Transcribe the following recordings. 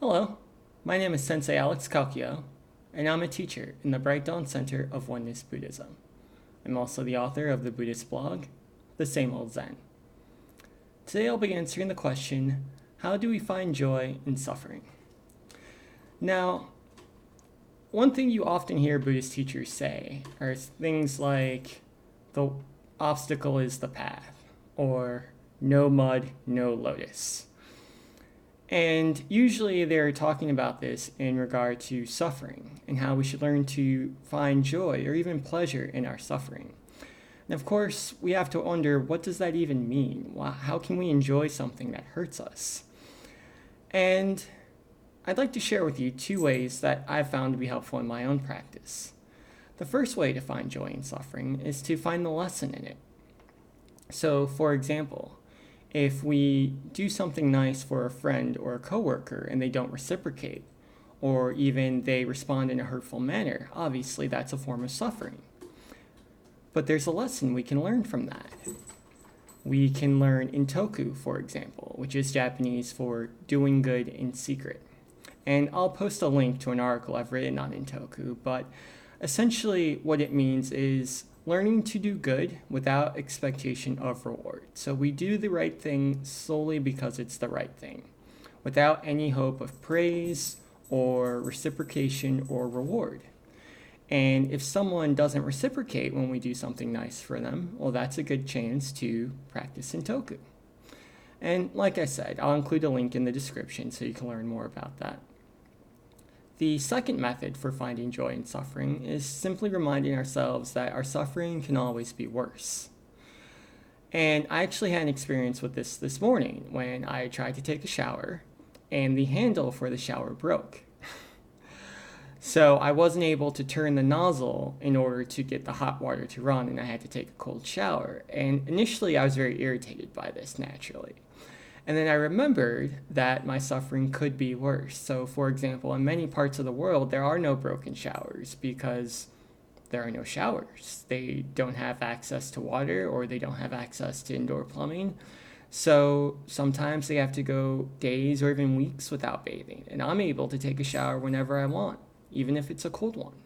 Hello, my name is Sensei Alex Kalkio, and I'm a teacher in the Bright Dawn Center of Oneness Buddhism. I'm also the author of the Buddhist blog, The Same Old Zen. Today I'll be answering the question, how do we find joy in suffering? Now, one thing you often hear Buddhist teachers say are things like, the obstacle is the path, or no mud, no lotus. And usually they're talking about this in regard to suffering and how we should learn to find joy or even pleasure in our suffering. And of course, we have to wonder, what does that even mean? How can we enjoy something that hurts us? And I'd like to share with you two ways that I've found to be helpful in my own practice. The first way to find joy in suffering is to find the lesson in it. So, for example, if we do something nice for a friend or a coworker and they don't reciprocate, or even they respond in a hurtful manner, obviously that's a form of suffering. But there's a lesson we can learn from that. We can learn intoku, for example, which is Japanese for doing good in secret. And I'll post a link to an article I've written on intoku, but essentially what it means is learning to do good without expectation of reward. So we do the right thing solely because it's the right thing, without any hope of praise or reciprocation or reward. And if someone doesn't reciprocate when we do something nice for them, well, that's a good chance to practice intoku. And like I said, I'll include a link in the description so you can learn more about that. The second method for finding joy in suffering is simply reminding ourselves that our suffering can always be worse. And I actually had an experience with this morning when I tried to take a shower and the handle for the shower broke. So I wasn't able to turn the nozzle in order to get the hot water to run, and I had to take a cold shower. And initially I was very irritated by this, naturally. And then I remembered that my suffering could be worse. So, for example, in many parts of the world, there are no broken showers because there are no showers. They don't have access to water, or they don't have access to indoor plumbing. So sometimes they have to go days or even weeks without bathing. And I'm able to take a shower whenever I want, even if it's a cold one.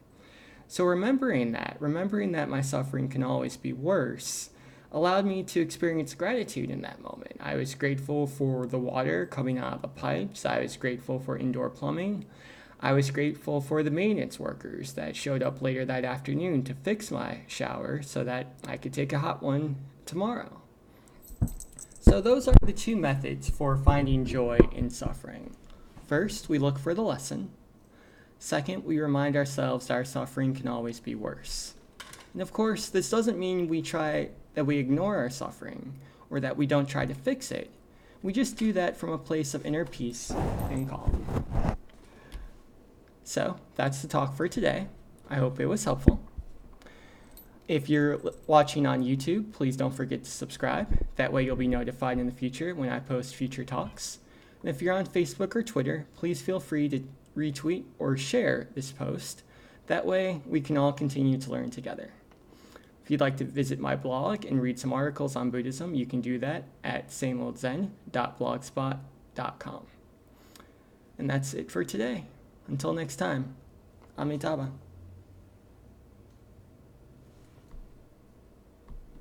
So remembering that my suffering can always be worse, allowed me to experience gratitude in that moment. I was grateful for the water coming out of the pipes. I was grateful for indoor plumbing. I was grateful for the maintenance workers that showed up later that afternoon to fix my shower so that I could take a hot one tomorrow. So those are the two methods for finding joy in suffering. First, we look for the lesson. Second, we remind ourselves that our suffering can always be worse. And of course, this doesn't mean that we ignore our suffering or that we don't try to fix it. We just do that from a place of inner peace and calm. So that's the talk for today. I hope it was helpful. If you're watching on YouTube, please don't forget to subscribe. That way you'll be notified in the future when I post future talks. And if you're on Facebook or Twitter, please feel free to retweet or share this post. That way we can all continue to learn together. If you'd like to visit my blog and read some articles on Buddhism, you can do that at sameoldzen.blogspot.com. And that's it for today. Until next time, Amitabha.